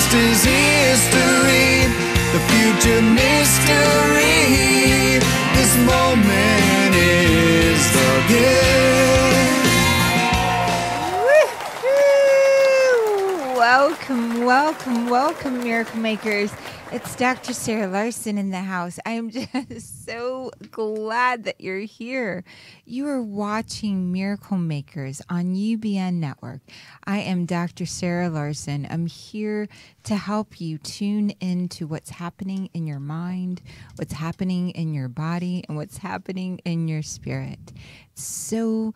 past is history, the future mystery. This moment is the gift. Woo-hoo! Welcome, welcome, welcome, Miracle Makers. It's Dr. Sarah Larsen in the house. I am just so glad that you're here. You are watching Miracle Makers on UBN Network. I am Dr. Sarah Larsen. I'm here to help you tune into what's happening in your mind, what's happening in your body, and what's happening in your spirit. It's so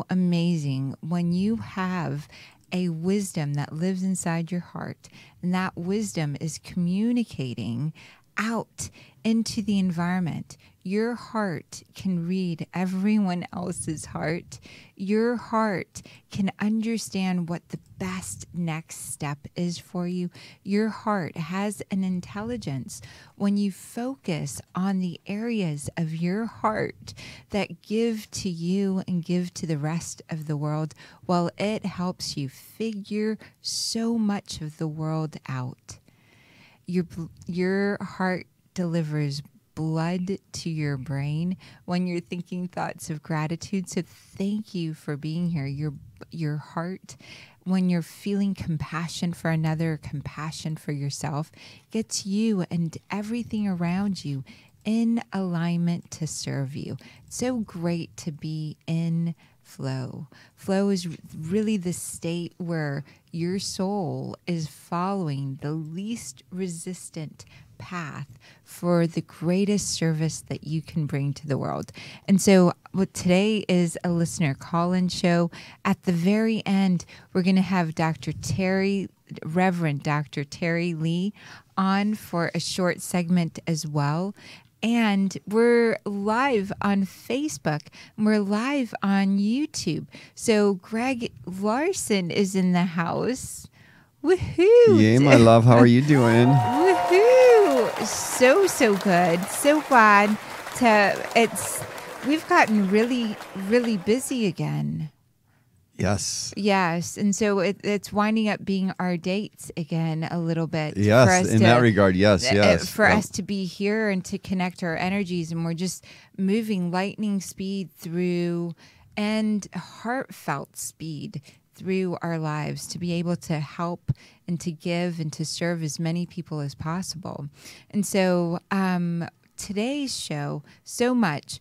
amazing when you have a wisdom that lives inside your heart, and that wisdom is communicating out into the environment. Your heart can read everyone else's heart. Your heart can understand what the best next step is for you. Your heart has an intelligence. When you focus on the areas of your heart that give to you and give to the rest of the world, well, it helps you figure so much of the world out. Your heart delivers blood to your brain when you're thinking thoughts of gratitude. So thank you for being here. Your heart, when you're feeling compassion for another, compassion for yourself, gets you and everything around you in alignment to serve you. It's so great to be in flow. Flow is really the state where your soul is following the least resistant path for the greatest service that you can bring to the world. And so today is a listener call-in show. At the very end, we're going to have Reverend Dr. Terry Lee on for a short segment as well. And we're live on Facebook, and we're live on YouTube. So Greg Larsen is in the house. Woohoo! Yay, my love. How are you doing? Woohoo! So good. So glad we've gotten really busy again. Yes. Yes. And so it's winding up being our dates again a little bit. Yes, in that regard, yes. For us to be here and to connect our energies. And we're just moving lightning speed through and heartfelt speed through our lives to be able to help and to give and to serve as many people as possible. And so today's show, so much.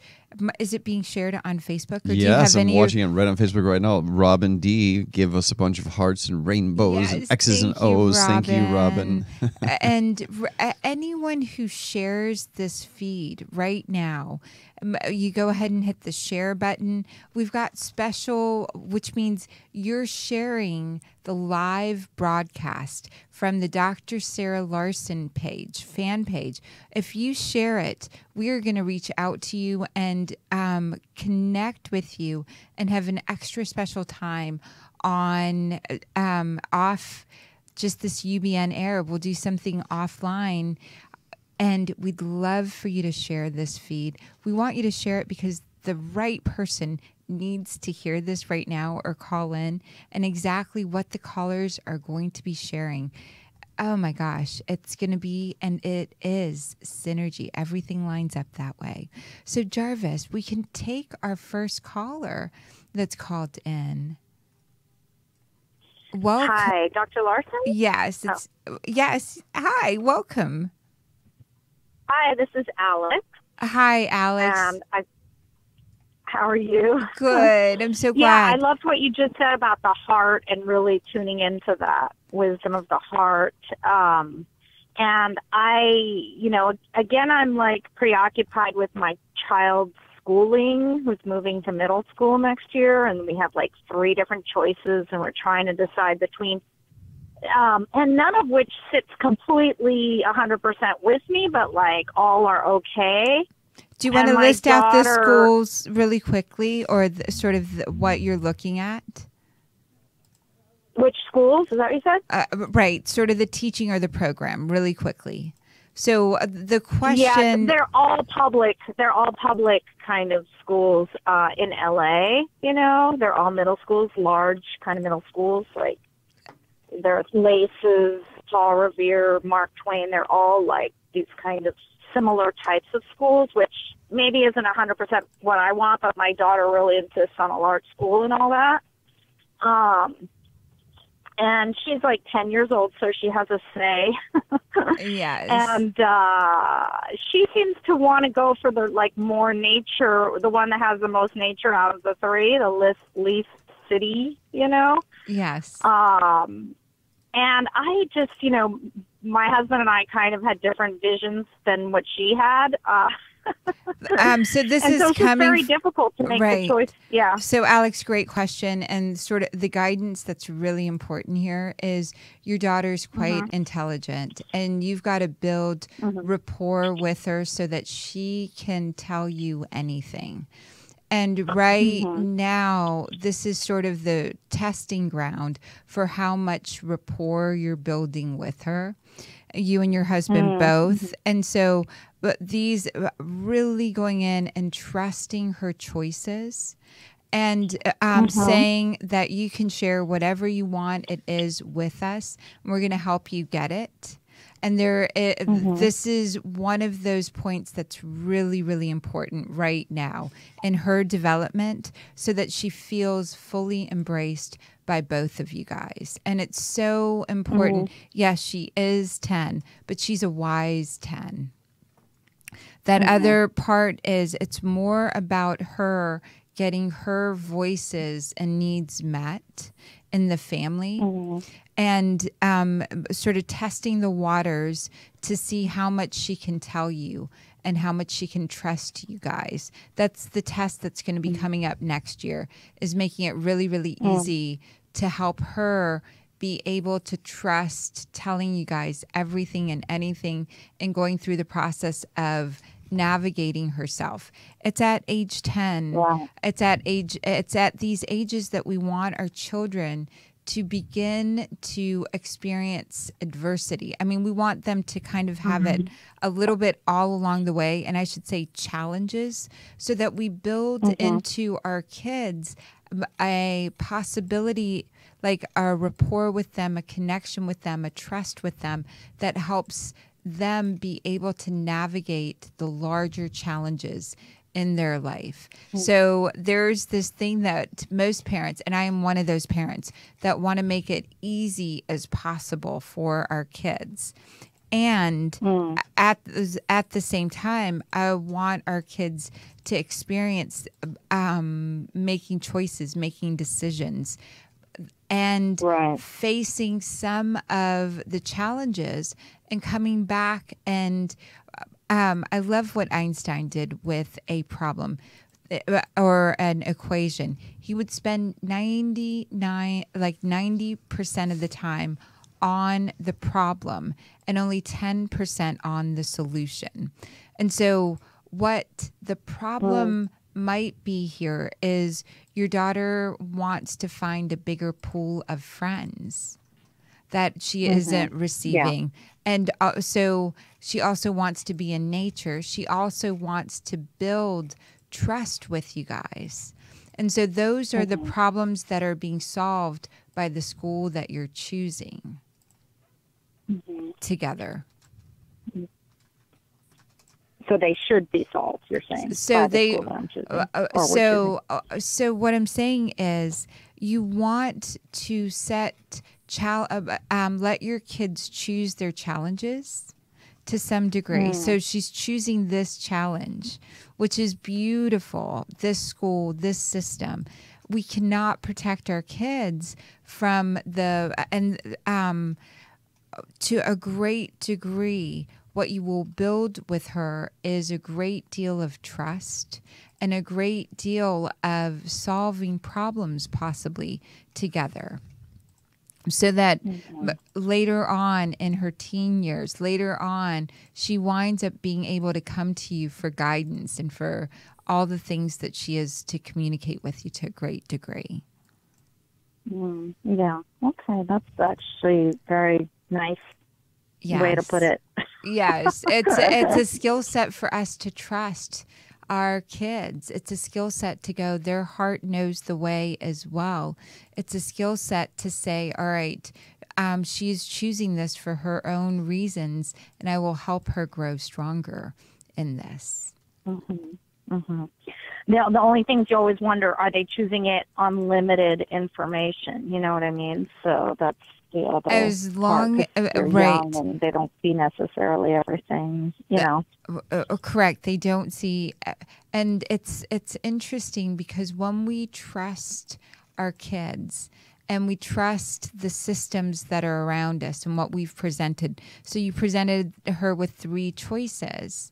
Is it being shared on Facebook? Or do you have I'm watching it right on Facebook right now. Robin D gave us a bunch of hearts and rainbows and X's and O's. Thank you, Robin. And anyone who shares this feed right now, you go ahead and hit the share button. We've got special, which means you're sharing the live broadcast from the Dr. Sarah Larsen page, fan page. If you share it, we are going to reach out to you and connect with you and have an extra special time on off just this UBN air. We'll do something offline. And we'd love for you to share this feed. We want you to share it because the right person needs to hear this right now or call in, and exactly what the callers are going to be sharing. Oh my gosh, it's going to be, and it is, synergy. Everything lines up that way. So Jarvis, we can take our first caller that's called in. Welcome. Hi, Dr. Larsen? Yes. Yes. Hi, welcome. Hi, this is Alex. Hi, Alex. How are you? Good. I'm so glad. Yeah, I loved what you just said about the heart and really tuning into that wisdom of the heart. And again, I'm like preoccupied with my child's schooling, who's moving to middle school next year. And we have like 3 different choices, and we're trying to decide between and none of which sits completely 100% with me, but like all are okay. Do you want to list out the schools really quickly, or what you're looking at? Which schools? Is that what you said? Right, sort of the teaching or the program really quickly. So the question... Yeah, they're all public. They're all public kind of schools in LA, you know. They're all middle schools, large kind of middle schools, like there's Laces, Paul Revere, Mark Twain, they're all like these kind of similar types of schools, which maybe isn't 100% what I want, but my daughter really insists on a large school and all that. And she's like 10 years old, so she has a say. Yes. And she seems to want to go for the like more nature, the one that has the most nature out of the three, the least city, you know? Yes. And I just, you know, my husband and I kind of had different visions than what she had. So this and is so it's coming very difficult to make the choice. Yeah. So Alex, great question. And sort of the guidance that's really important here is your daughter's quite intelligent, and you've got to build rapport with her so that she can tell you anything. And right now, this is sort of the testing ground for how much rapport you're building with her, you and your husband both. And so, but these really going in and trusting her choices and saying that you can share whatever you want it is with us, and we're going to help you get it. And this is one of those points that's really, really important right now in her development, so that she feels fully embraced by both of you guys. And it's so important. Yes, she is 10, but she's a wise 10. That other part is it's more about her getting her voices and needs met in the family, and sort of testing the waters to see how much she can tell you and how much she can trust you guys. That's the test that's going to be coming up next year, is making it really, really easy to help her be able to trust telling you guys everything and anything, and going through the process of navigating herself. It's at age 10. Wow. It's at these ages that we want our children to begin to experience adversity. I mean, we want them to kind of have it a little bit all along the way, and I should say challenges, so that we build into our kids a possibility, like a rapport with them, a connection with them, a trust with them that helps them be able to navigate the larger challenges in their life. So there's this thing that most parents, and I am one of those parents, that want to make it easy as possible for our kids. And at the same time, I want our kids to experience making choices, making decisions, and facing some of the challenges and coming back. And I love what Einstein did with a problem or an equation. He would spend 90% of the time on the problem and only 10% on the solution. And so what the problem might be here is your daughter wants to find a bigger pool of friends that she isn't receiving. And so she also wants to be in nature. She also wants to build trust with you guys. And so those are the problems that are being solved by the school that you're choosing together. So they should be solved, you're saying. So so what I'm saying is, you want to let your kids choose their challenges to some degree. So she's choosing this challenge, which is beautiful. This school, this system. We cannot protect our kids from to a great degree. What you will build with her is a great deal of trust and a great deal of solving problems possibly together. So that later on in her teen years, later on, she winds up being able to come to you for guidance and for all the things that she is to communicate with you to a great degree. Yeah. Okay. That's actually very nice way to put it. Yes. It's a skill set for us to trust our kids. It's a skill set to go, their heart knows the way as well. It's a skill set to say, all right, she's choosing this for her own reasons, and I will help her grow stronger in this. Mm-hmm. Mm-hmm. Now, the only things you always wonder, are they choosing it on limited information? You know what I mean? So that's the other As long, part, 'cause they're right. young and they don't see necessarily everything, you know. Correct. They don't see, and it's interesting because when we trust our kids and we trust the systems that are around us and what we've presented. So you presented her with 3 choices,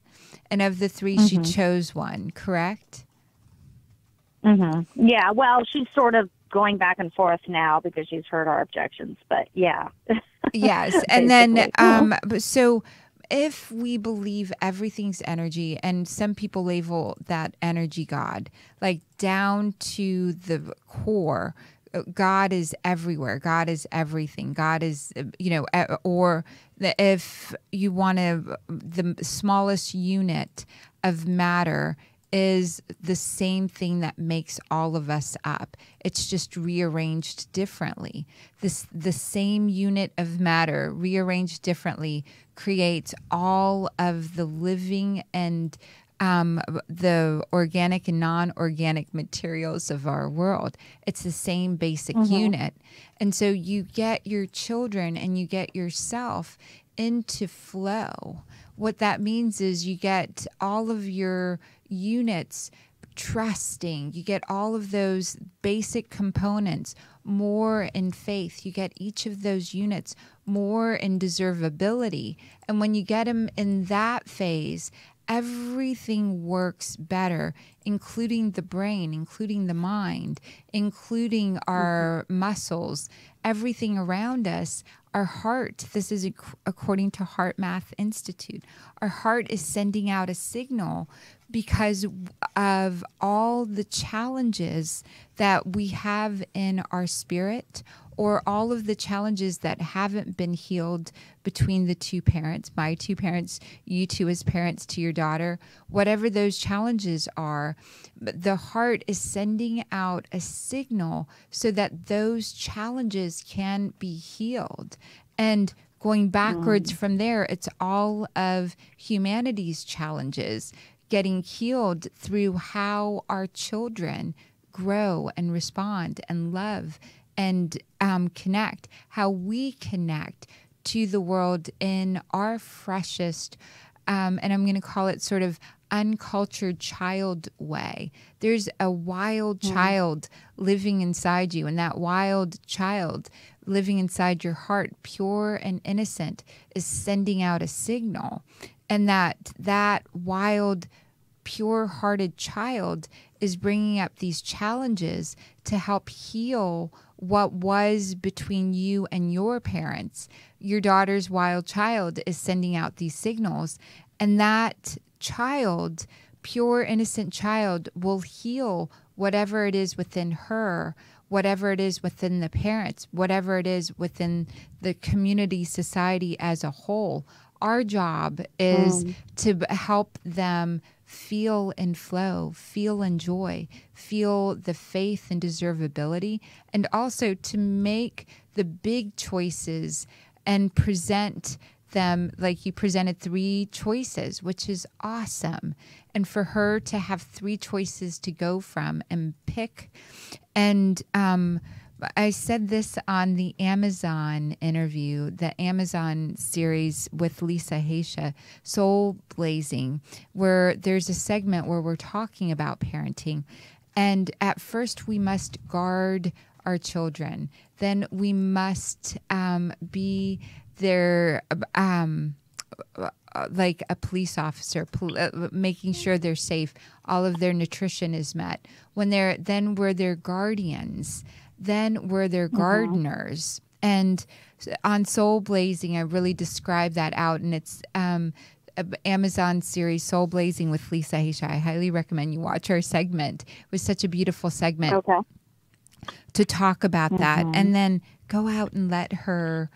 and of the 3, she chose one, correct? Mm-hmm. Yeah, well, she's sort of going back and forth now because she's heard our objections, but yeah. Yes. And then, so if we believe everything's energy, and some people label that energy God, like down to the core, God is everywhere. God is everything. God is, or if you want to, the smallest unit of matter is the same thing that makes all of us up. It's just rearranged differently. The same unit of matter rearranged differently creates all of the living and the organic and non-organic materials of our world. It's the same basic unit. And so you get your children and you get yourself into flow. What that means is you get all of your units trusting. You get all of those basic components more in faith. You get each of those units more in deservability. And when you get them in that phase, everything works better, including the brain, including the mind, including our muscles, everything around us. Our heart, this is according to Heart Math Institute, our heart is sending out a signal because of all the challenges that we have in our spirit, or all of the challenges that haven't been healed between the 2 parents, my 2 parents, you 2 as parents to your daughter, whatever those challenges are, the heart is sending out a signal so that those challenges can be healed. And going backwards from there, it's all of humanity's challenges getting healed through how our children grow and respond and love and connect, how we connect to the world in our freshest, and I'm going to call it sort of uncultured child way. There's a wild child living inside you, and that wild child living inside your heart, pure and innocent, is sending out a signal. And that wild, pure-hearted child is bringing up these challenges to help heal what was between you and your parents. Your daughter's wild child is sending out these signals, and that child, pure, innocent child, will heal whatever it is within her, whatever it is within the parents, whatever it is within the community, society as a whole. Our job is to help them feel in flow, feel in joy, feel the faith and deservability, and also to make the big choices and present them like you presented 3 choices, which is awesome. And for her to have 3 choices to go from and pick. And I said this on the Amazon interview, the Amazon series with Lisa Haisha, Soul Blazing, where there's a segment where we're talking about parenting. And at first we must guard our children. Then we must be their like a police officer, making sure they're safe, all of their nutrition is met. We're their guardians. Then we're their gardeners. And on Soul Blazing, I really describe that out. And it's Amazon series, Soul Blazing with Lisa Haisha. I highly recommend you watch her segment. It was such a beautiful segment to talk about that. And then go out and let her,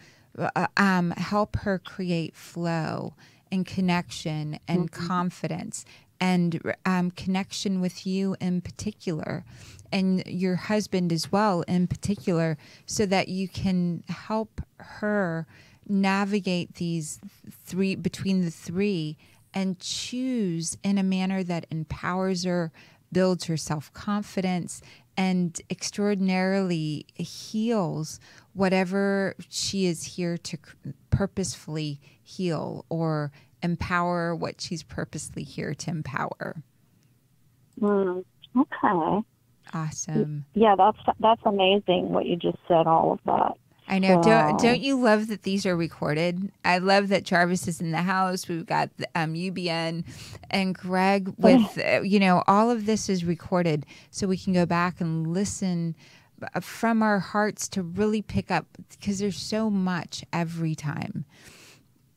help her create flow and connection and confidence and connection with you in particular, and your husband as well in particular, so that you can help her navigate these between the three and choose in a manner that empowers her, builds her self-confidence, and extraordinarily heals whatever she is here to purposefully heal, or empower what she's purposely here to empower. Okay. Awesome. Yeah, that's amazing what you just said, all of that. I know. So, Don't you love that these are recorded? I love that Jarvis is in the house. We've got UBN and Greg with, all of this is recorded so we can go back and listen from our hearts to really pick up, because there's so much every time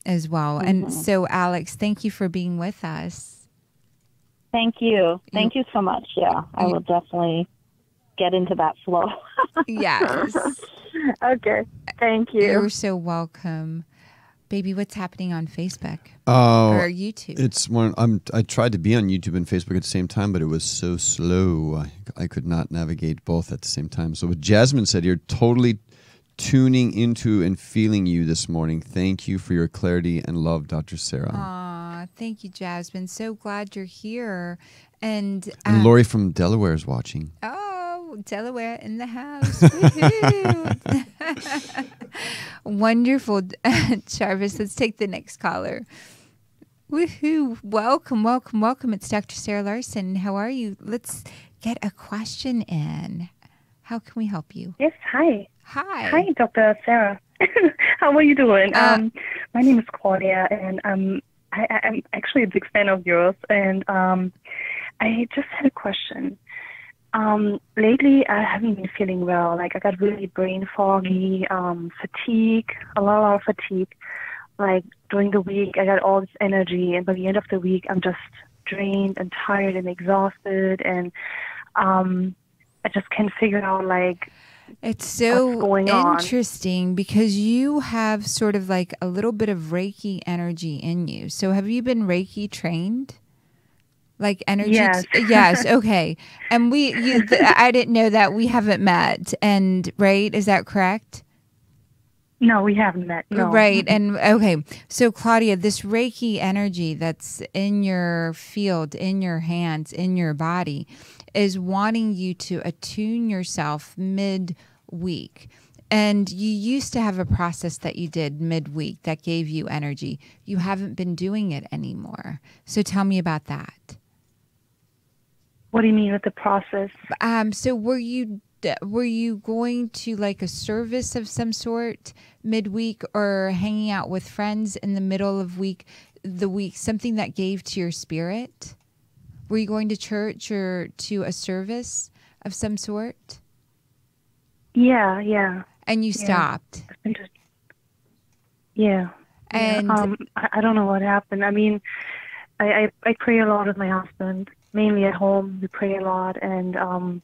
as well. And so, Alex, thank you for being with us. Thank you. Thank you so much. Yeah, I will definitely get into that flow. Yes. Okay. Thank you. You're so welcome. Baby, what's happening on Facebook? Or YouTube? It's I tried to be on YouTube and Facebook at the same time, but it was so slow. I could not navigate both at the same time. So what Jasmine said, you're totally tuning into and feeling you this morning. Thank you for your clarity and love, Dr. Sarah. Aw, thank you, Jasmine. So glad you're here. And Lori from Delaware is watching. Oh, Delaware in the house. Woohoo. Wonderful, Jarvis. Let's take the next caller. Woohoo. Welcome, welcome, welcome. It's Dr. Sarah Larsen. How are you? Let's get a question in. How can we help you? Yes, hi. Hi. Hi, Dr. Sarah. How are you doing? My name is Claudia, and I'm actually a big fan of yours. And I just had a question. Lately, I haven't been feeling well. Like, I got really brain foggy, fatigue, a lot of fatigue. Like, during the week, I got all this energy, and by the end of the week, I'm just drained and tired and exhausted, and I just can't figure out, like, it's so what's going on. Interesting, because you have sort of like a little bit of Reiki energy in you. So have you been Reiki trained? Like energy? Yes. Yes. Okay. And I didn't know that. We haven't met. And right? Is that correct? No, we haven't met. No. Right. And okay. So Claudia, this Reiki energy that's in your field, in your hands, in your body, is wanting you to attune yourself mid-week. And you used to have a process that you did midweek that gave you energy. You haven't been doing it anymore. So tell me about that. What do you mean with the process? So were you going to like a service of some sort midweek, or hanging out with friends in the middle of the week, something that gave to your spirit? Were you going to church or to a service of some sort? Yeah. And you stopped? Yeah. And I don't know what happened. I mean, I pray a lot with my husband, mainly at home. We pray a lot, and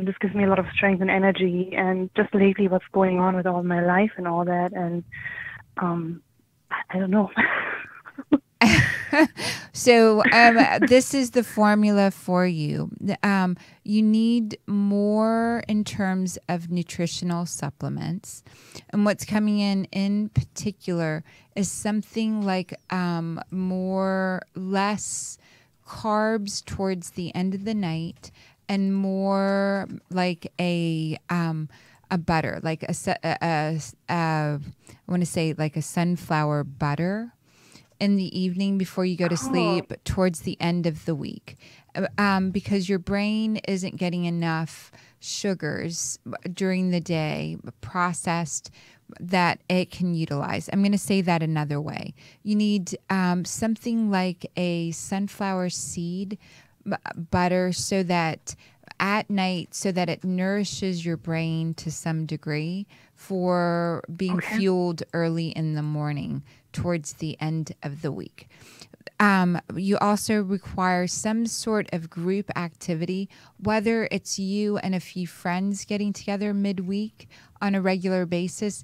this gives me a lot of strength and energy. And just lately, what's going on with all my life and all that, and I don't know. So this is the formula for you. You need more in terms of nutritional supplements. And what's coming in particular is something like less carbs towards the end of the night, and more like a butter, like I want to say like a sunflower butter in the evening before you go to sleep towards the end of the week, because your brain isn't getting enough sugars during the day processed that it can utilize. I'm going to say that another way. You need something like a sunflower seed butter, so that at night, so that it nourishes your brain to some degree for being fueled early in the morning towards the end of the week. you also require some sort of group activity, whether it's you and a few friends getting together midweek on a regular basis,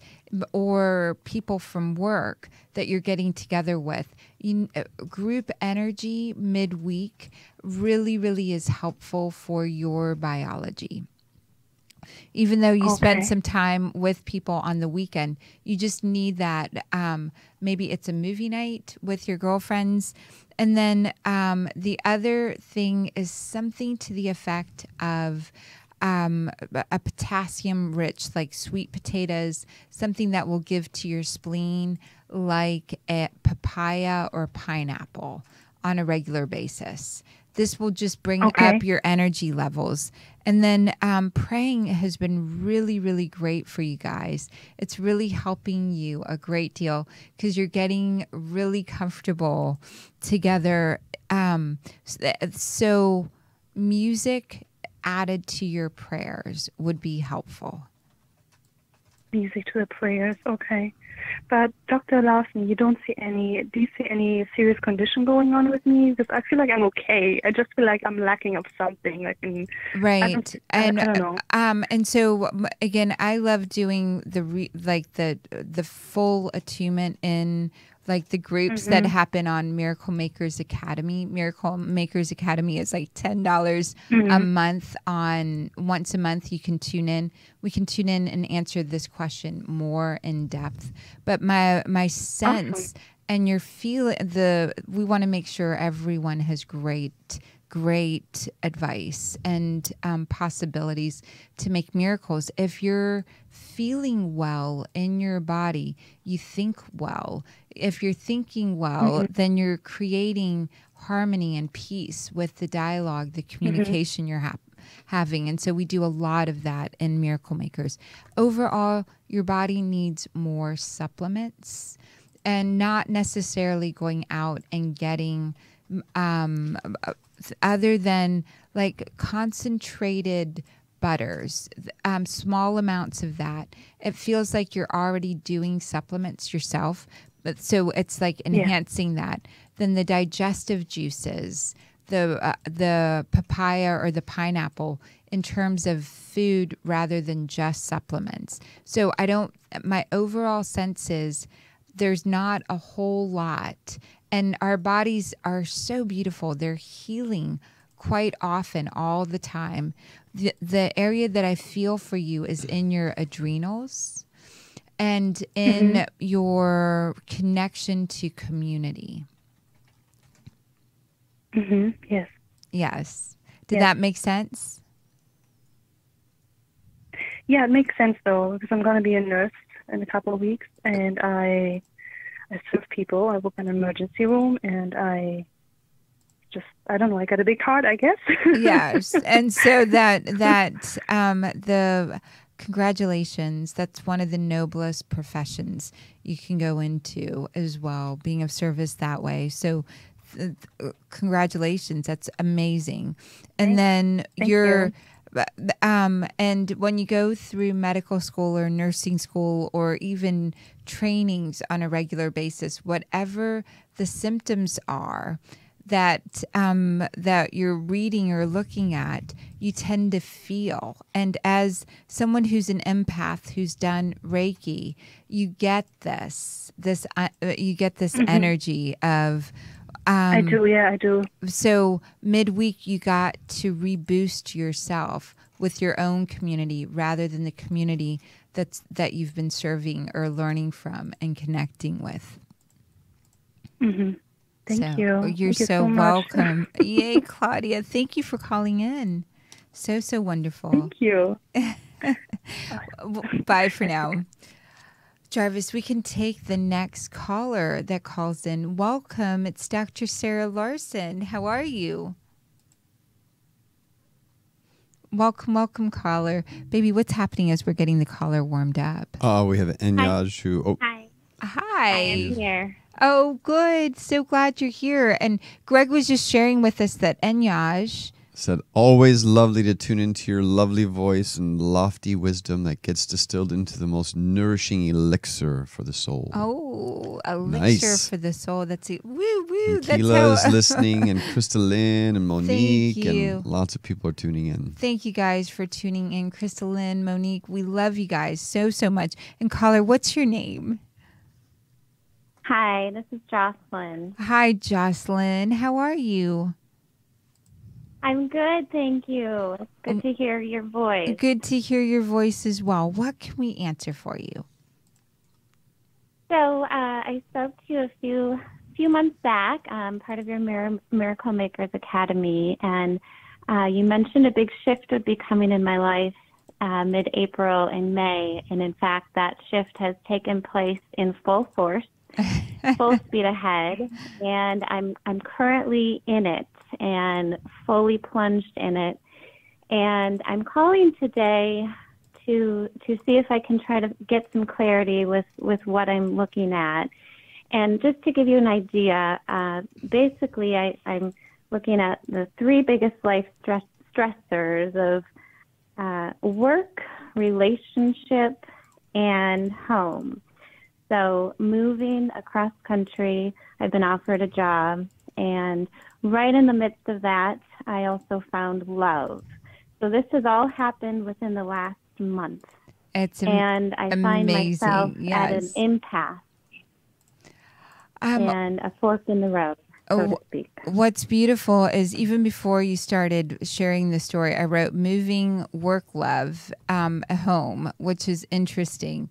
or people from work that you're getting together with. Group energy midweek really, really is helpful for your biology. Even though you spend some time with people on the weekend, you just need that. Maybe it's a movie night with your girlfriends. And then the other thing is something to the effect of a potassium rich, like sweet potatoes, something that will give to your spleen, like a papaya or pineapple on a regular basis. This will just bring up your energy levels. And then praying has been really, really great for you guys. It's really helping you a great deal because you're getting really comfortable together. So music added to your prayers would be helpful. Music to the prayers, okay. But Dr. Larsen, do you see any serious condition going on with me? Because I feel like I'm okay. I just feel like I'm lacking of something. Like right. I don't know. And so again, I love doing the full attunement in like the groups that happen on Miracle Makers Academy. Miracle Makers Academy is like $10 a month. Once a month you can tune in. We can tune in and answer this question more in depth. But my sense and your we want to make sure everyone has great advice and possibilities to make miracles. If you're feeling well in your body, you think well. If you're thinking well, then you're creating harmony and peace with the dialogue, the communication you're having. And so we do a lot of that in Miracle Makers. Overall, your body needs more supplements and not necessarily going out and getting other than like concentrated butters, small amounts of that. It feels like you're already doing supplements yourself, but so it's like enhancing that. Then the digestive juices, the papaya or the pineapple in terms of food rather than just supplements. So my overall sense is there's not a whole lot. And our bodies are so beautiful. They're healing quite often, all the time. The area that I feel for you is in your adrenals and in your connection to community. Yes. Yes. Did that make sense? Yeah, it makes sense though, because I'm going to be a nurse in a couple of weeks, and I serve people. I work in an emergency room, and I don't know, I got a big heart, I guess. Yes. And so the congratulations, that's one of the noblest professions you can go into as well, being of service that way. So congratulations, that's amazing. And then Thank you. And when you go through medical school or nursing school or even trainings on a regular basis, whatever the symptoms are that you're reading or looking at, you tend to feel. And as someone who's an empath who's done Reiki, you get this energy of. I do. So midweek, you got to reboost yourself with your own community rather than the community that you've been serving or learning from and connecting with. Thank you. You're Thank you so much. welcome. Yay, Claudia. Thank you for calling in. So wonderful. Thank you. Bye for now. Jarvis, we can take the next caller that calls in. Welcome. It's Dr. Sarah Larsen. How are you? Welcome, caller. Baby, what's happening as we're getting the caller warmed up? We have Enyaj who... Oh. Hi. Hi. I am here. Oh, good. So glad you're here. And Greg was just sharing with us that Enyaj Said, always lovely to tune into your lovely voice and lofty wisdom that gets distilled into the most nourishing elixir for the soul. Oh, elixir Nice. for the soul. That's it. Woo, woo. And That's Keela is how. listening, and Crystalline and Monique, you. and lots of people are tuning in. Thank you guys for tuning in. Crystalline, Monique, we love you guys so, so much. And caller, what's your name? Hi, this is Jocelyn. Hi, Jocelyn. How are you? I'm good, thank you. It's good to hear your voice. Good to hear your voice as well. What can we answer for you? So I spoke to you a few months back, part of your Miracle Makers Academy, and you mentioned a big shift would be coming in my life mid-April and May, and in fact, that shift has taken place in full force, full speed ahead, and I'm currently in it and fully plunged in it. And I'm calling today to see if I can try to get some clarity with what I'm looking at. And just to give you an idea, basically I'm looking at the three biggest life stressors of work, relationship, and home. So moving across country, I've been offered a job, and right in the midst of that, I also found love. So this has all happened within the last month. And I find myself at an impasse and a fork in the road, so to speak. What's beautiful is even before you started sharing the story, I wrote moving work love home, which is interesting.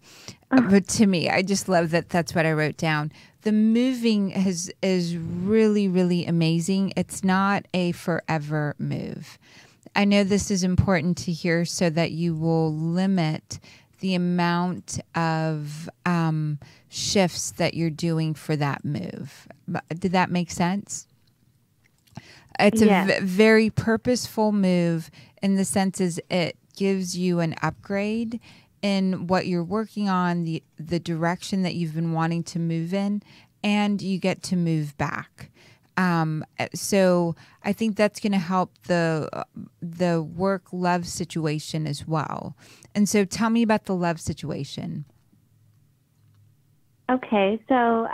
But to me, I just love that that's what I wrote down. The moving is really, really amazing. It's not a forever move. I know this is important to hear so that you will limit the amount of shifts that you're doing for that move. Did that make sense? It's a very purposeful move in the sense is it gives you an upgrade in what you're working on, the direction that you've been wanting to move in, and you get to move back. So I think that's going to help the work-love situation as well. And so tell me about the love situation. Okay, so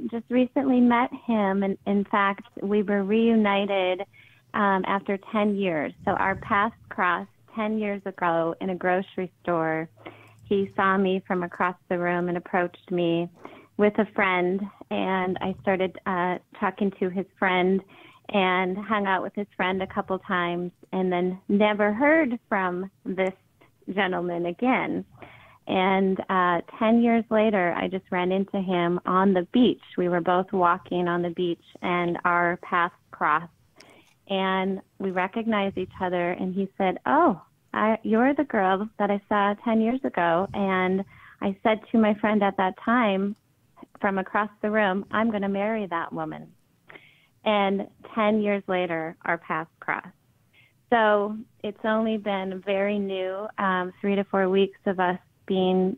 just recently met him, and in fact, we were reunited after 10 years. So our paths crossed 10 years ago in a grocery store. He saw me from across the room and approached me with a friend, and I started talking to his friend and hung out with his friend a couple times, and then never heard from this gentleman again. And 10 years later, I just ran into him on the beach. We were both walking on the beach, and our paths crossed. And we recognized each other, and he said, "Oh, you're the girl that I saw 10 years ago." And I said to my friend at that time, from across the room, "I'm going to marry that woman." And 10 years later, our paths crossed. So it's only been very new, 3 to 4 weeks of us being,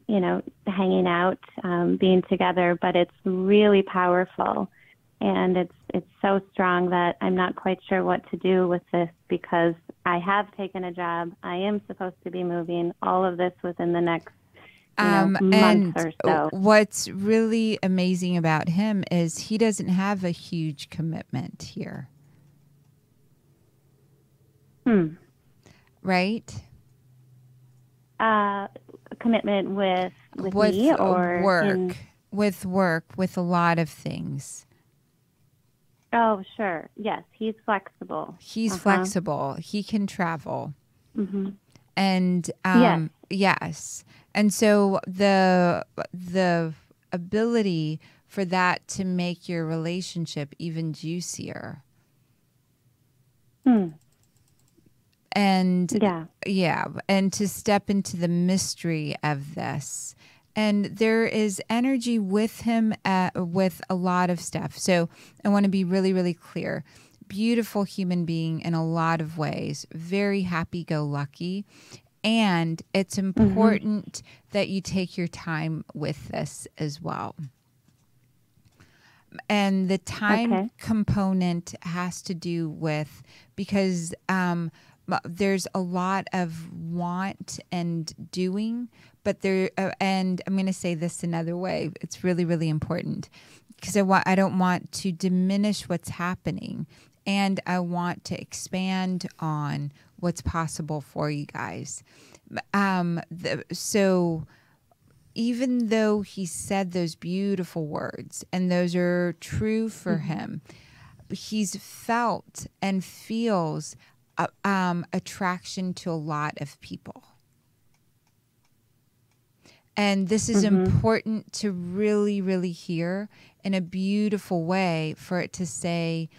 hanging out, being together, but it's really powerful. And it's so strong that I'm not quite sure what to do with this because I have taken a job. I am supposed to be moving, all of this within the next month or so. What's really amazing about him is he doesn't have a huge commitment here. Right? Commitment with me or work? With work, with a lot of things. Oh, sure. Yes, he's flexible. He's flexible. He can travel. Mm-hmm. And yes. And so the ability for that to make your relationship even juicier. And and to step into the mystery of this. And there is energy with him with a lot of stuff. So I want to be really, really clear. Beautiful human being in a lot of ways. Very happy-go-lucky. And it's important that you take your time with this as well. And the time Okay. component has to do with, because there's a lot of want and doing, but and I'm going to say this another way. It's really, really important, because I don't want to diminish what's happening, and I want to expand on what's possible for you guys. So even though he said those beautiful words, and those are true for him, he's felt and feels attraction to a lot of people. And this is important to really, really hear in a beautiful way, for it to say,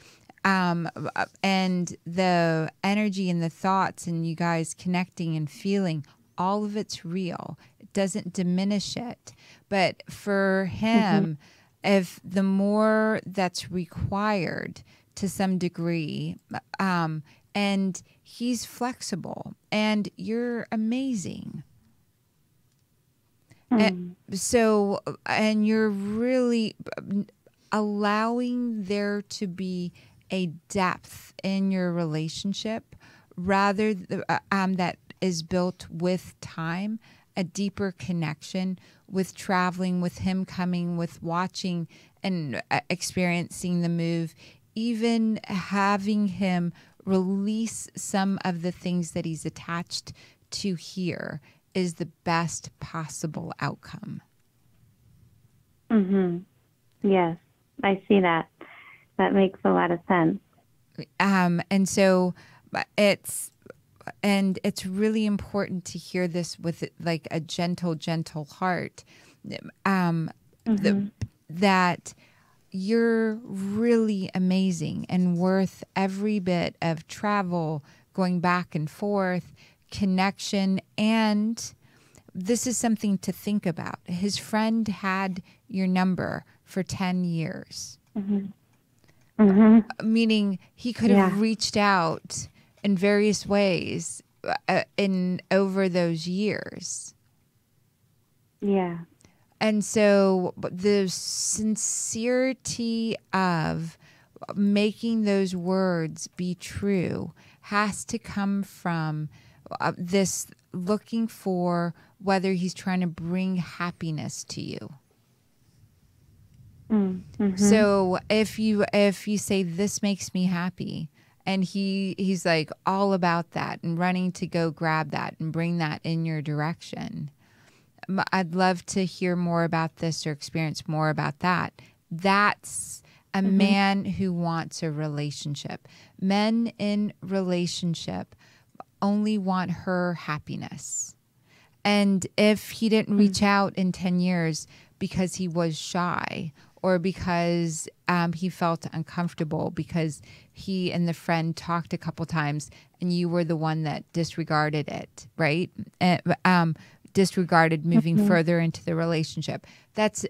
and the energy and the thoughts and you guys connecting and feeling, all of it's real. It doesn't diminish it. But for him, if the more that's required to some degree, and he's flexible, and you're amazing. And so, and you're really allowing there to be a depth in your relationship, rather that is built with time, a deeper connection with traveling, with him coming, with watching and experiencing the move, even having him release some of the things that he's attached to here is the best possible outcome. Yes, I see that. That makes a lot of sense. And so it's really important to hear this with like a gentle heart, that you're really amazing and worth every bit of travel, going back and forth, connection. And this is something to think about. His friend had your number for 10 years. Meaning he could have reached out in various ways in over those years. Yeah. And so the sincerity of making those words be true has to come from this looking for whether he's trying to bring happiness to you. So if you say, this makes me happy, and he's like all about that and running to go grab that and bring that in your direction, I'd love to hear more about this or experience more about that. That's a man who wants a relationship. Men in relationship only want her happiness. And if he didn't reach out in 10 years because he was shy, or because he felt uncomfortable because he and the friend talked a couple times and you were the one that disregarded it, right? Disregarded moving further into the relationship. It's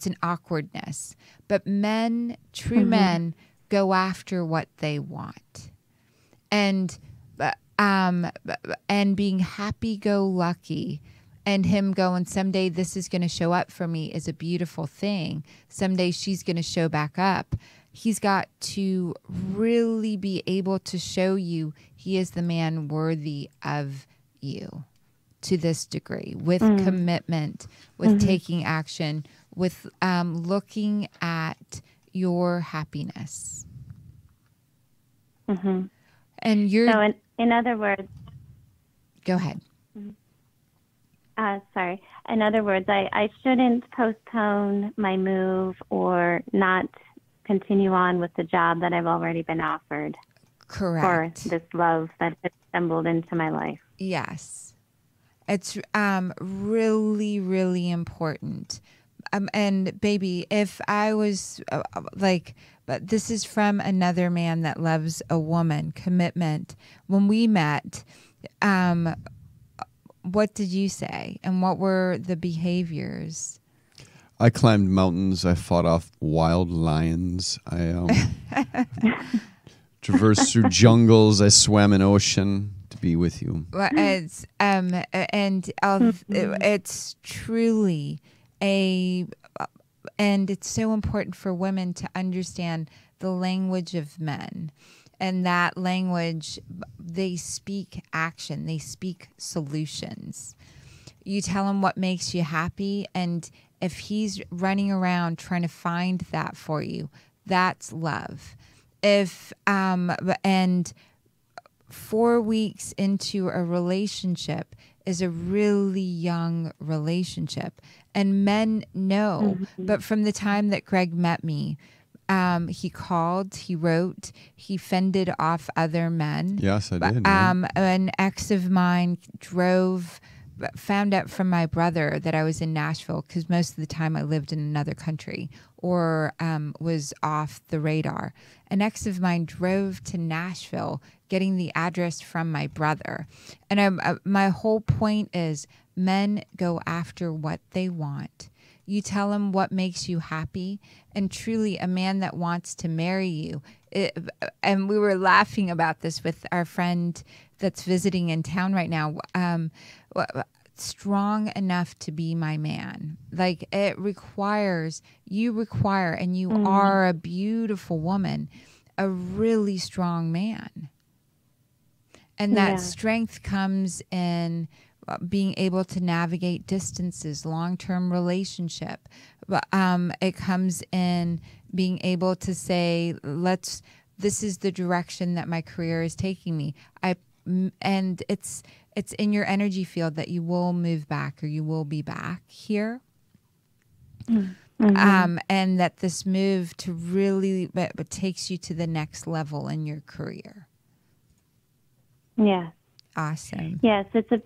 an awkwardness. But men, true men, go after what they want. And being happy-go-lucky, and him going, someday this is going to show up for me, is a beautiful thing. Someday she's going to show back up. He's got to really be able to show you he is the man worthy of you to this degree, with commitment, with taking action, with looking at your happiness. And you're... So in other words... Go ahead. Sorry. In other words, I shouldn't postpone my move or not continue on with the job that I've already been offered. Correct. For this love that has stumbled into my life. Yes. It's really, really important. And baby, if I was but this is from another man that loves a woman, commitment. When we met, what did you say? And what were the behaviors? I climbed mountains. I fought off wild lions. I traversed through jungles. I swam in ocean to be with you. Well, it's it's truly and it's so important for women to understand the language of men. And that language, they speak action, they speak solutions. You tell him what makes you happy, and if he's running around trying to find that for you, that's love. And 4 weeks into a relationship is a really young relationship, and men know. But from the time that Greg met me, he called, he wrote, he fended off other men. Yes, I did. Yeah. An ex of mine found out from my brother that I was in Nashville, because most of the time I lived in another country or was off the radar. An ex of mine drove to Nashville getting the address from my brother. And my whole point is, men go after what they want. You tell him what makes you happy, and truly a man that wants to marry you. And we were laughing about this with our friend that's visiting in town right now. Strong enough to be my man. Like, it requires, and you are a beautiful woman, a really strong man. And that strength comes in being able to navigate distances, long-term relationship. It comes in being able to say, this is the direction that my career is taking me. And it's in your energy field that you will move back, or you will be back here. And that this move to really takes you to the next level in your career. Yeah. Awesome. Yes, it's a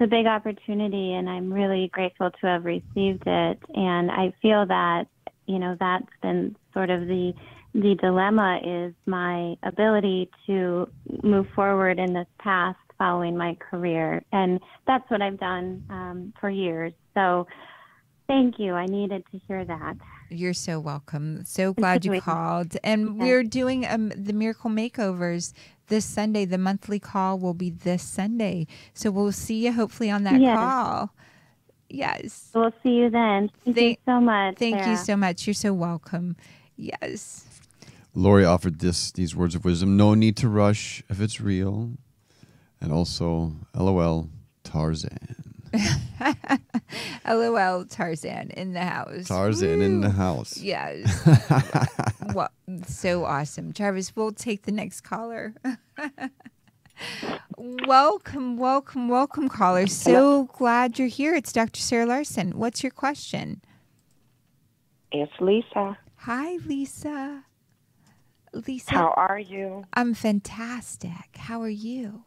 big opportunity, and I'm really grateful to have received it. And I feel that, that's been sort of the dilemma, is my ability to move forward in this path following my career. And that's what I've done for years. So thank you. I needed to hear that. You're so welcome. So glad you called. And we're doing the Miracle Makeovers this Sunday. The monthly call will be this Sunday. So we'll see you hopefully on that call. Yes. We'll see you then. Thank you so much. Thank Sarah. you so much. You're so welcome. Yes. Lori offered these words of wisdom: no need to rush if it's real. And also, LOL, Tarzan. LOL, Tarzan in the house. Tarzan in the house. Yes. Well, so awesome. Jarvis, we'll take the next caller. Welcome, caller. So glad you're here. It's Dr. Sarah Larsen. What's your question? It's Lisa. Hi, Lisa. Lisa. How are you? I'm fantastic. How are you?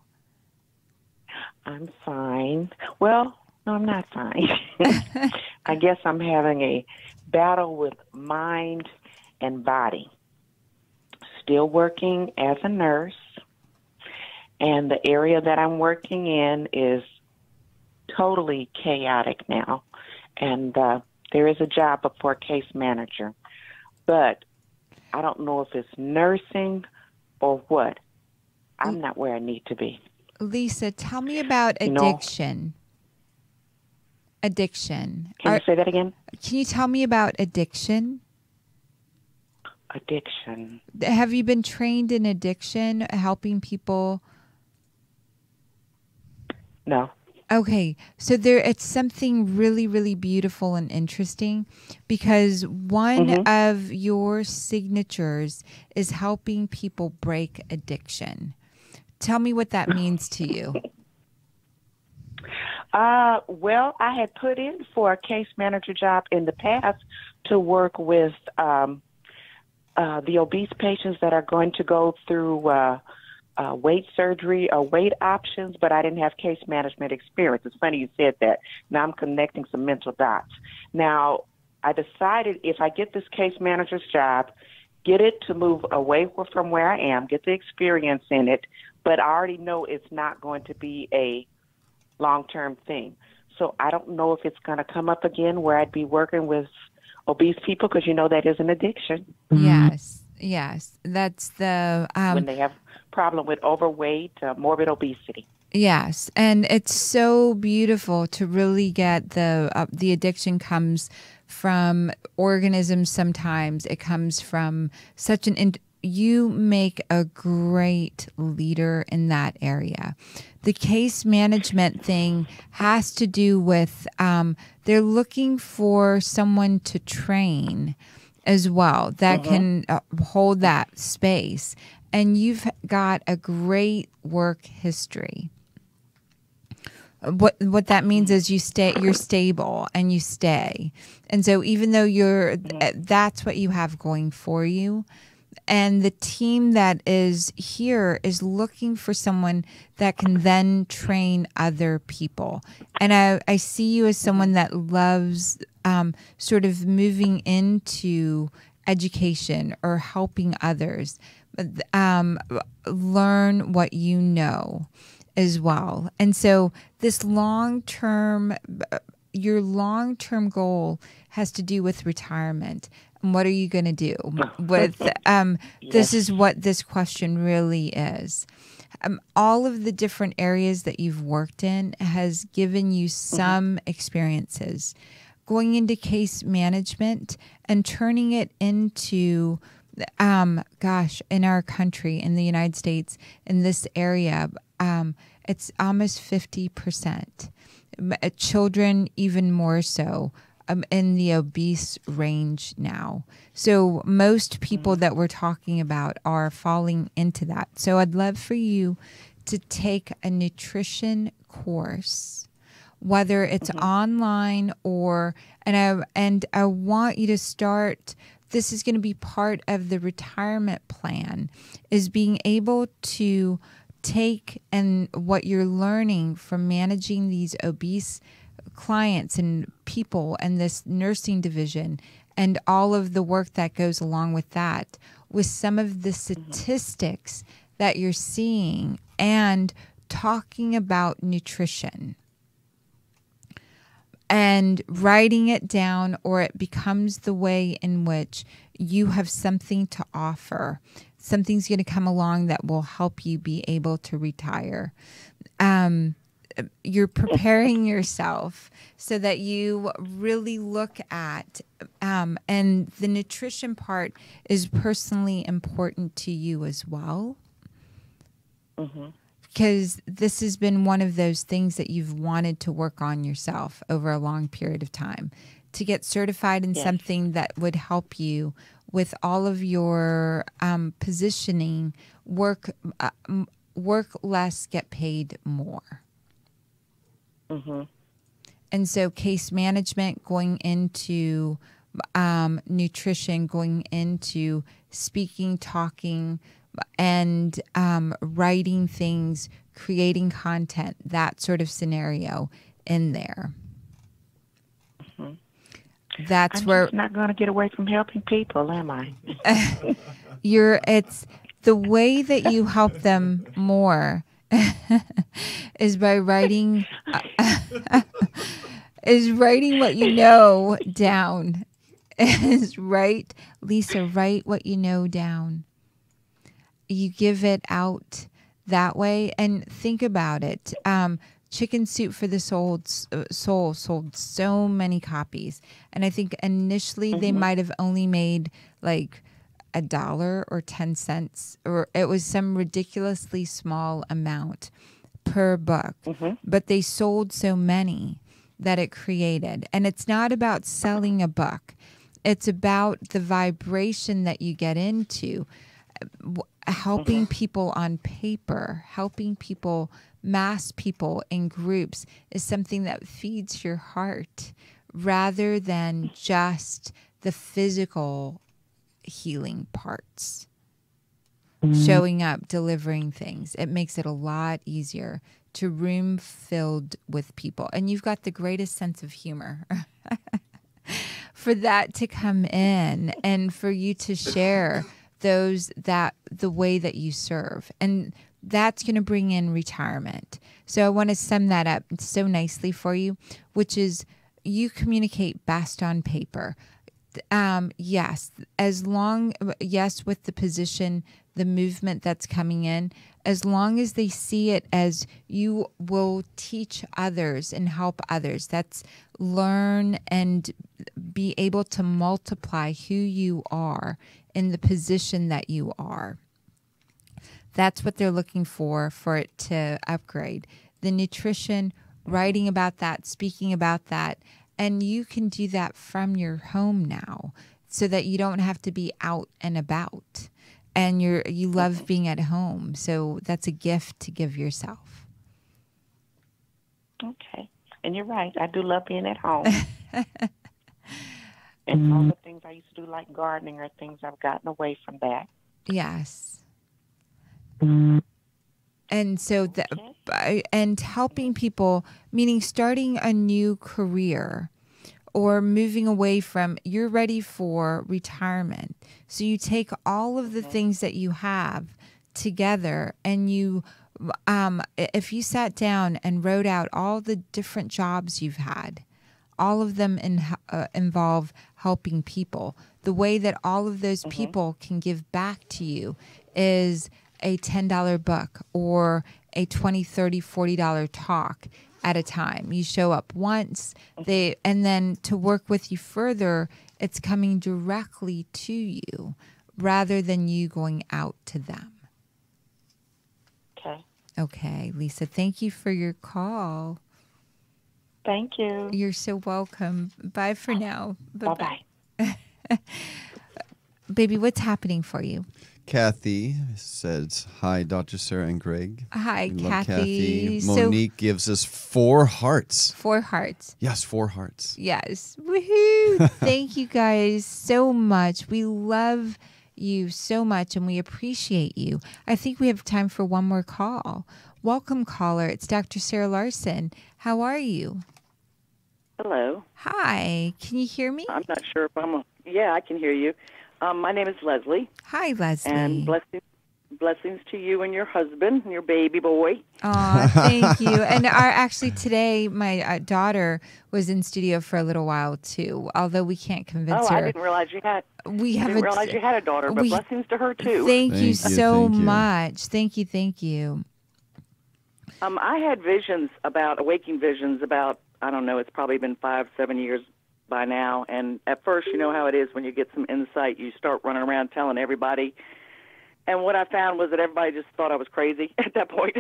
I'm fine. Well, no, I'm not fine. I guess I'm having a battle with mind and body. Still working as a nurse, and the area that I'm working in is totally chaotic now. And there is a job for case manager, but I don't know if it's nursing or what. I'm not where I need to be. Lisa, tell me about addiction. Addiction. Can you say that again? Can you tell me about addiction? Addiction. Have you been trained in addiction, helping people? No. Okay, so it's something really, really beautiful and interesting, because one of your signatures is helping people break addiction. Tell me what that means to you. Well, I had put in for a case manager job in the past to work with the obese patients that are going to go through weight surgery or weight options, but I didn't have case management experience. It's funny you said that. Now I'm connecting some mental dots. Now, I decided if I get this case manager's job, get it to move away from where I am, get the experience in it, but I already know it's not going to be a long-term thing. So I don't know if it's going to come up again where I'd be working with obese people, because that is an addiction. Yes. That's the... when they have problem with overweight, morbid obesity. Yes, and it's so beautiful to really get the addiction comes from organisms sometimes. It comes from such you make a great leader in that area. The case management thing has to do with they're looking for someone to train as well that can hold that space. And you've got a great work history. What that means is you're stable and you stay. And so even though that's what you have going for you. And the team that is here is looking for someone that can then train other people. And I see you as someone that loves sort of moving into education or helping others learn what you know as well. And so this your long-term goal has to do with retirement. And what are you going to do with this is what this question really is. All of the different areas that you've worked in has given you some experiences. Going into case management and turning it into in our country, in the United States, in this area, it's almost 50%. Children even more so. In the obese range now. So most people that we're talking about are falling into that. So I'd love for you to take a nutrition course, whether it's online and I want you to start. This is going to be part of the retirement plan, is being able to take and what you're learning from managing these obese clients and people and this nursing division and all of the work that goes along with that, with some of the statistics that you're seeing and talking about nutrition and writing it down, or it becomes the way in which you have something to offer. Something's going to come along that will help you be able to retire. You're preparing yourself so that you really look at, and the nutrition part is personally important to you as well. Because this has been one of those things that you've wanted to work on yourself over a long period of time, to get certified in something that would help you with all of your positioning, work less, get paid more. And so case management, going into nutrition, going into speaking, talking, and writing things, creating content, that sort of scenario in there. That's I'm where just not going to get away from helping people, am I? It's the way that you help them more is by writing what you know down. Lisa, write what you know down. You give it out that way, and think about it. Chicken Soup for the Soul sold so many copies, and I think initially they might have only made like $1 or 10 cents, or it was some ridiculously small amount per book, but they sold so many that it created. And it's not about selling a book. It's about the vibration that you get into, helping people on paper, helping people, mass people in groups, is something that feeds your heart rather than just the physical healing parts. Showing up, delivering things. It makes it a lot easier to room filled with people. And you've got the greatest sense of humor for that to come in and for you to share the way that you serve. And that's going to bring in retirement. So I want to sum that up so nicely for you, which is you communicate best on paper. Yes, yes, with the position, the movement that's coming in, as long as they see it as you will teach others and help others, that's learn and be able to multiply who you are in the position that you are. That's what they're looking for it to upgrade. The nutrition, writing about that, speaking about that, and you can do that from your home now so that you don't have to be out and about. And you love being at home. So that's a gift to give yourself. Okay. And you're right. I do love being at home. And all the things I used to do, like gardening, are things I've gotten away from that. Yes. And so and helping people, meaning starting a new career or moving away from, you're ready for retirement. So you take all of the things that you have together and you, if you sat down and wrote out all the different jobs you've had, all of them involve helping people. The way that all of those people can give back to you is a $10 book or a $20, $30, $40 talk at a time. You show up once, and then to work with you further, it's coming directly to you rather than you going out to them. Okay. Okay, Lisa, thank you for your call. Thank you. You're so welcome. Bye for now. Bye-bye. Baby, what's happening for you? Kathy says, hi, Dr. Sarah and Greg. Hi, We love Kathy. Kathy. Monique gives us 4 hearts. 4 hearts. Yes, 4 hearts. Yes. Woohoo. Thank you guys so much. We love you so much and we appreciate you. I think we have time for one more call. Welcome, caller. It's Dr. Sarah Larsen. How are you? Hello. Hi. Can you hear me? I'm not sure if yeah, I can hear you. My name is Leslie. Hi, Leslie. And blessings to you and your husband and your baby boy. Oh, thank you. And actually today, my daughter was in studio for a little while too, although we can't convince her. I didn't realize you had. I didn't realize you had a daughter, but blessings to her too. Thank you so much. Thank you. I had waking visions about, I don't know, it's probably been 5-7 years by now. And at first, you know how it is when you get some insight, you start running around telling everybody. And what I found was that everybody just thought I was crazy at that point.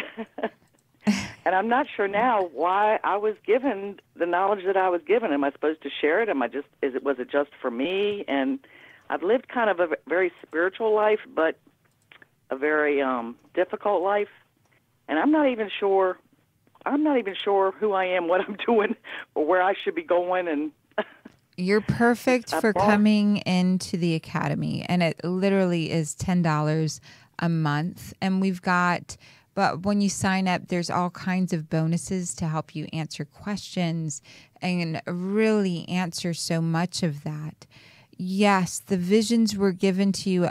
And I'm not sure now why I was given the knowledge that I was given. Am I supposed to share it? Was it just for me? And I've lived kind of a very spiritual life, but a very difficult life. And I'm not even sure who I am, what I'm doing, or where I should be going. And you're perfect for coming into the academy, and it literally is $10 a month. And but when you sign up, there's all kinds of bonuses to help you answer questions and really answer so much of that. Yes, the visions were given to you.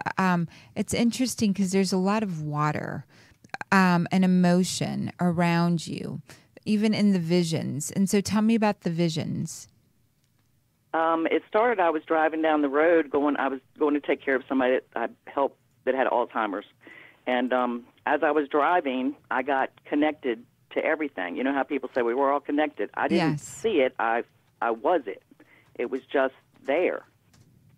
It's interesting because there's a lot of water and emotion around you, even in the visions. And so tell me about the visions. It started, I was driving down the road I was going to take care of somebody that I helped that had Alzheimer's. And as I was driving, I got connected to everything. You know how people say we were all connected? I didn't see it. I was it. It was just there.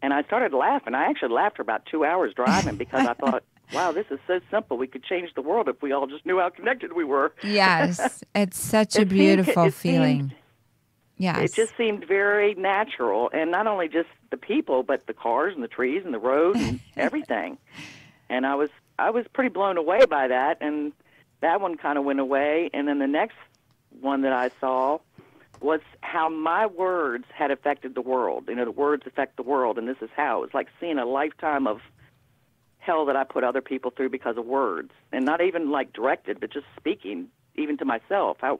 And I started laughing. I actually laughed for about 2 hours driving because I thought, wow, this is so simple. We could change the world if we all just knew how connected we were. Yes, it's such a beautiful feeling. Yes. It just seemed very natural, and not only just the people, but the cars and the trees and the road and everything. And I was pretty blown away by that, and that one kind of went away. And then the next one that I saw was how my words had affected the world. You know, the words affect the world, and this is how. It was like seeing a lifetime of hell that I put other people through because of words, and not even like directed, but just speaking, even to myself, how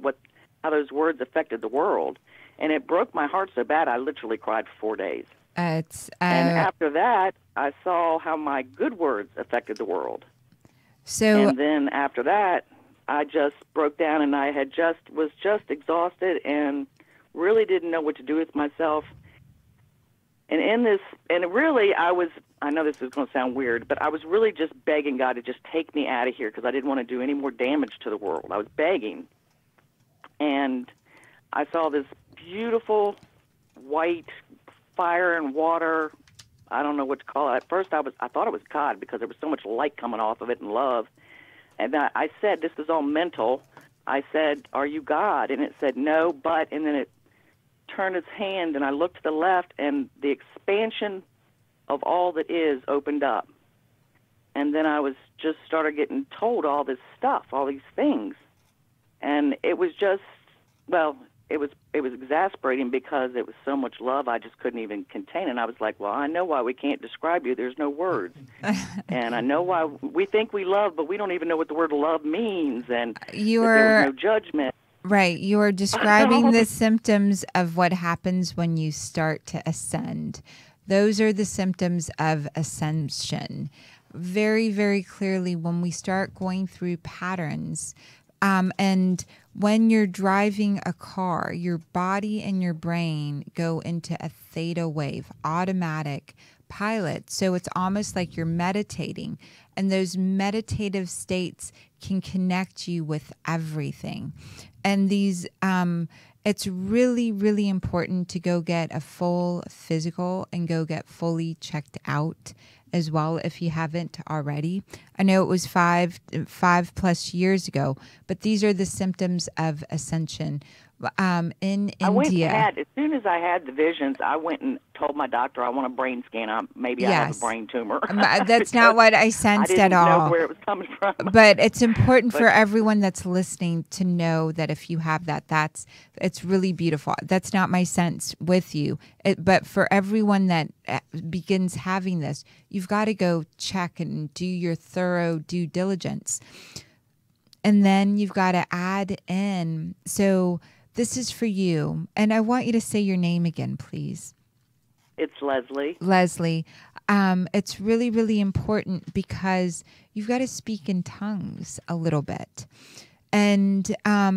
those words affected the world. And it broke my heart so bad I literally cried for 4 days. And after that, I saw how my good words affected the world. And then after that, I just broke down, and I was just exhausted and really didn't know what to do with myself. And in this, and really, I know this is going to sound weird, but I was really just begging God to just take me out of here because I didn't want to do any more damage to the world. I was begging. And I saw this beautiful white fire and water. I don't know what to call it. At first, I thought it was God because there was so much light coming off of it and love. And I said, this is all mental. I said, are you God? And it said, no, but, and then it turned its hand, and I looked to the left, and the expansion of all that is opened up. And then I was just started getting told all this stuff, all these things. And it was just, well, it was exasperating because it was so much love I just couldn't even contain. And I was like, well, I know why we can't describe you. There's no words. And I know why we think we love, but we don't even know what the word love means. And there was no judgment. Right. You are describing the symptoms of what happens when you start to ascend. Those are the symptoms of ascension. Very, very clearly, when we start going through patterns, and when you're driving a car, your body and your brain go into a theta wave, automatic pilot. So it's almost like you're meditating, and those meditative states can connect you with everything. And these, it's really, really important to go get a full physical and go get fully checked out as well if you haven't already. I know it was five plus years ago, but these are the symptoms of ascension. In India, as soon as I had the visions, I went and told my doctor I want a brain scan. Maybe I have a brain tumor. That's not what I sensed at all. I didn't know where it was coming from. But it's important for everyone that's listening to know that if you have that, it's really beautiful. That's not my sense with you. But for everyone that begins having this, you've got to go check and do your thorough due diligence. And then you've got to add in. So this is for you. And I want you to say your name again, please. It's Leslie. Leslie. It's really, really important because you've got to speak in tongues a little bit. And I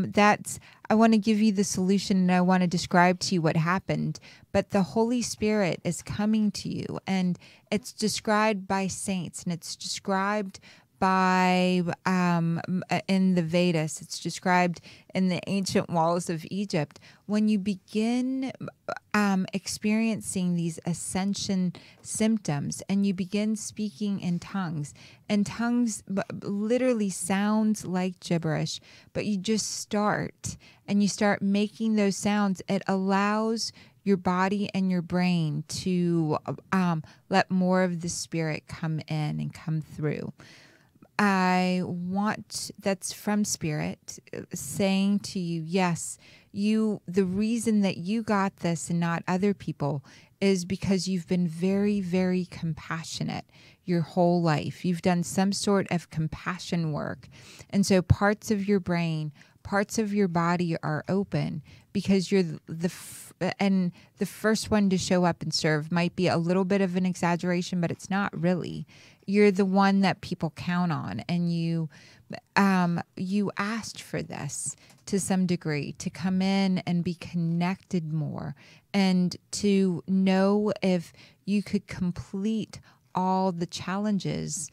want to give you the solution, and I want to describe to you what happened. But the Holy Spirit is coming to you, and it's described by saints, and it's described by in the Vedas. It's described in the ancient walls of Egypt. When you begin experiencing these ascension symptoms and you begin speaking in tongues, and tongues literally sounds like gibberish, but you just start and you start making those sounds, it allows your body and your brain to let more of the Spirit come in and come through. That's from Spirit saying to you, yes, the reason that you got this and not other people is because you've been very, very compassionate your whole life. You've done some sort of compassion work. And so parts of your brain, parts of your body are open because you're the first one to show up and serve. Might be a little bit of an exaggeration, but it's not really. You're the one that people count on, and you asked for this to some degree, to come in and be connected more, and to know if you could complete all the challenges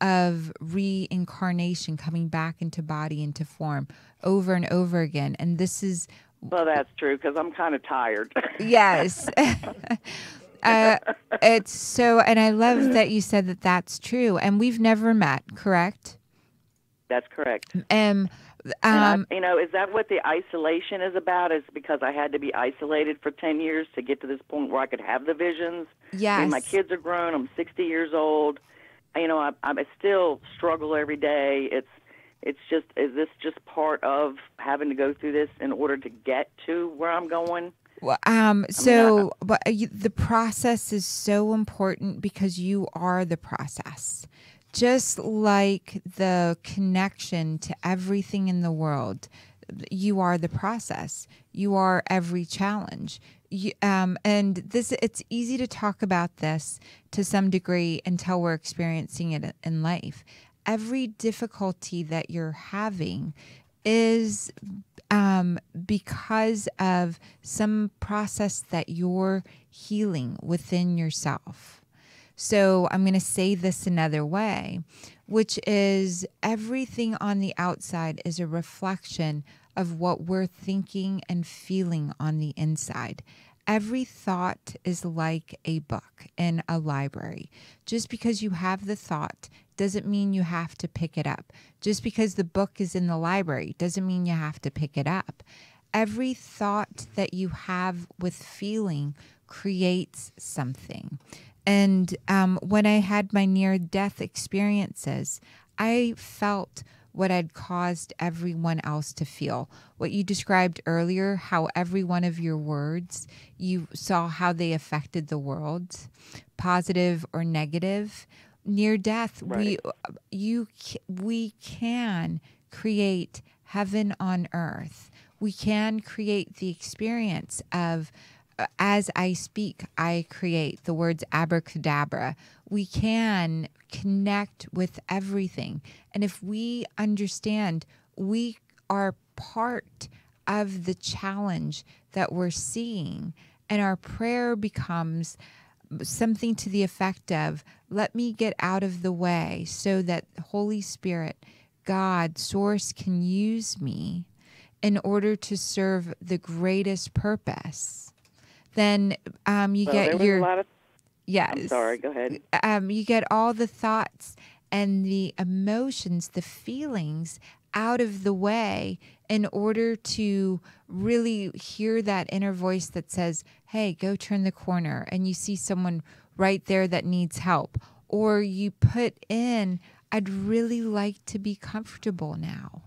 of reincarnation, coming back into body, into form, over and over again. And this is... Well, that's true, because I'm kind of tired. Yes. It's so, and I love that you said that that's true. And we've never met, correct? That's correct. And is that what the isolation is about? Is because I had to be isolated for 10 years to get to this point where I could have the visions? Yes. I mean, my kids are grown. I'm 60 years old. I still struggle every day. It's just, is this just part of having to go through this in order to get to where I'm going? Well, the process is so important because you are the process. Just like the connection to everything in the world, you are the process. You are every challenge. It's easy to talk about this to some degree until we're experiencing it in life. Every difficulty that you're having is because of some process that you're healing within yourself. So I'm going to say this another way, which is everything on the outside is a reflection of what we're thinking and feeling on the inside. Every thought is like a book in a library. Just because you have the thought doesn't mean you have to pick it up. Just because the book is in the library doesn't mean you have to pick it up. Every thought that you have with feeling creates something. And when I had my near-death experiences, I felt what I'd caused everyone else to feel. What you described earlier, how every one of your words, you saw how they affected the world, positive or negative. Near death, Right. we can create heaven on earth. We can create the experience of as I speak, I create the words abracadabra. We can connect with everything. And if we understand we are part of the challenge that we're seeing, and our prayer becomes something to the effect of, let me get out of the way so that the Holy Spirit, God, Source, can use me in order to serve the greatest purpose. Then you Well, get there was your a lot of. yes. I'm sorry. Go ahead. You get all the thoughts and the emotions, the feelings out of the way in order to really hear that inner voice that says, hey, go turn the corner, and you see someone right there that needs help. Or you put in, I'd really like to be comfortable now.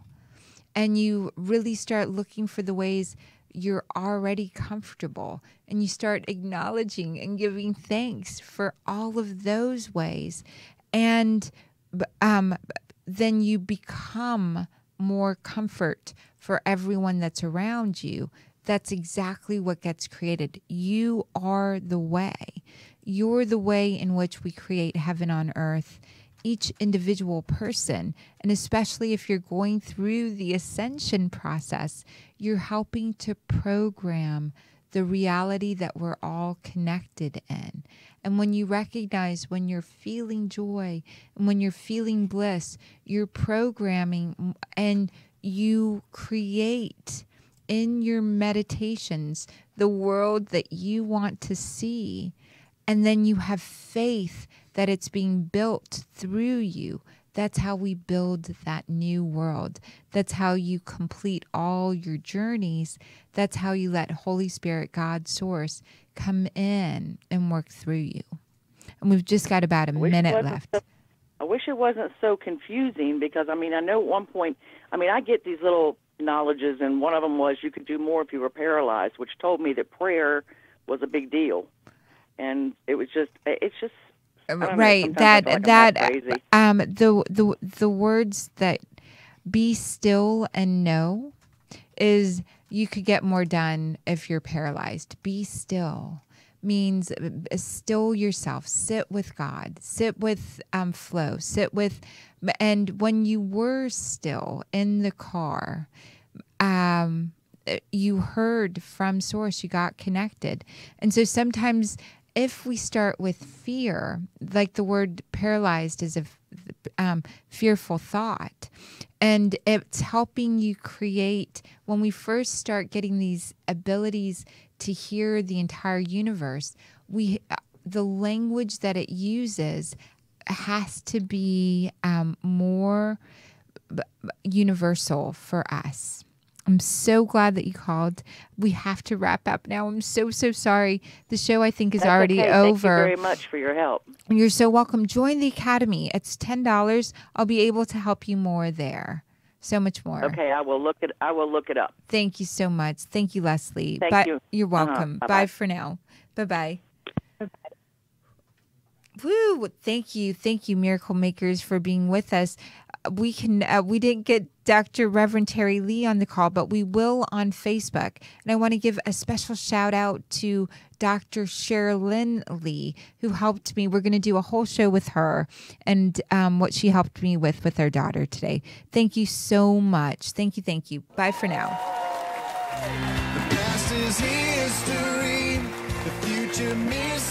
And you really start looking for the ways you're already comfortable, and you start acknowledging and giving thanks for all of those ways. And then you become more comfort for everyone that's around you. That's exactly what gets created. You are the way. You're the way in which we create heaven on earth. Each individual person, and especially if you're going through the ascension process, you're helping to program the reality that we're all connected in. And when you recognize when you're feeling joy and when you're feeling bliss, you're programming and you create in your meditations the world that you want to see. And then you have faith that it's being built through you. That's how we build that new world. That's how you complete all your journeys. That's how you let Holy Spirit, God, Source, come in and work through you. And we've just got about a minute left. I wish it wasn't so confusing because, I know at one point, I get these little knowledges, and one of them was you could do more if you were paralyzed, which told me that prayer was a big deal. And it's just right. The words that be still and know is you could get more done if you're paralyzed. Be still means still yourself, sit with God, sit with flow, sit with, and when you were still in the car, you heard from Source, you got connected. And so sometimes if we start with fear, like the word paralyzed is a fearful thought, and it's helping you create, when we first start getting these abilities to hear the entire universe, the language that it uses has to be more universal for us. I'm so glad that you called. We have to wrap up now. I'm so sorry. The show, I think, is already over. Thank you very much for your help. You're so welcome. Join the Academy. It's $10. I'll be able to help you more there. So much more. Okay, I will look it up. Thank you so much. Thank you, Leslie. Thank you. You're welcome. Bye-bye. Bye for now. Bye-bye. Woo! Thank you, Miracle Makers, for being with us. we didn't get Dr. Reverend Terry Lee on the call, but we will on Facebook. And I want to give a special shout out to Dr. Sherilyn Lee, who helped me. We're going to do a whole show with her and what she helped me with our daughter today. Thank you so much. Thank you. Thank you. Bye for now. The past is history. The future mirrors